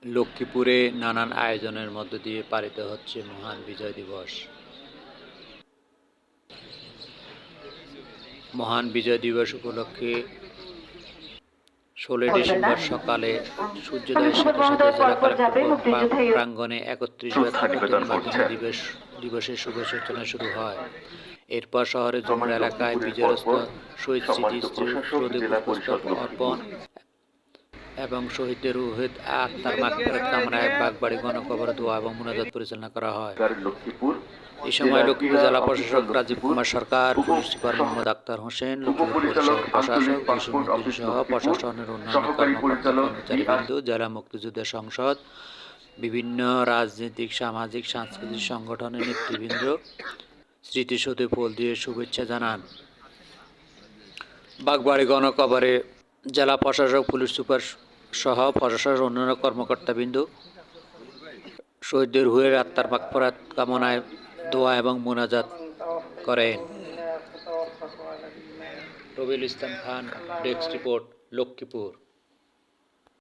লক্ষ্মীপুরে নানান আয়োজনের মধ্য দিয়ে পালিত হচ্ছে মহান বিজয় দিবস। মহান বিজয় দিবস উপলক্ষে ১৬ ডিসেম্বর সকালে সূর্যোদয়ের সাথে সাথে জেলা কালেক্টর প্রাঙ্গণে ৩১ ব্যাচ নতুন মাধ্যমিক দিবসের শুভ সূচনা শুরু হয়। এরপর শহরের যমুনা এলাকায় বিজয়স্ত শহীদ স্মৃতিসৌধে পুষ্পস্তবক অর্পণ এবং শহীদদের রুহের আত্মার মাগফিরাত কামনায় বাগবাড়ি গণকবর দোয়া এবং মুনাজাত পরিচালনা করা হয়। এই সময় লক্ষ্মীপুর জেলা প্রশাসক রাজীব কুমার সরকার, পুলিশ সুপার মোহাম্মদ আক্তার হোসেন, লক্ষ্মীপুর পৌরসভার প্রশাসক জসিমউদ্দিন সহ প্রশাসনের অন্যান্য কর্মকর্তা কর্মচারীবৃন্দ, জেলা মুক্তিযোদ্ধা সংসদ, বিভিন্ন রাজনৈতিক, সামাজিক, সাংস্কৃতিক সংগঠনের নেতৃবৃন্দ স্মৃতিসৌধে ফুল দিয়ে শুভেচ্ছা জানান। বাগবাড়ি গণকবরে জেলা প্রশাসক, পুলিশ সুপার সহ প্রশাসনের অন্যান্য কর্মকর্তাবৃন্দ শহীদদের রুহের আত্মার মাগফিরাত কামনায় দোয়া এবং মুনাজাত করেন। Rabiul Islam Khan, desk report, Lakshmipur.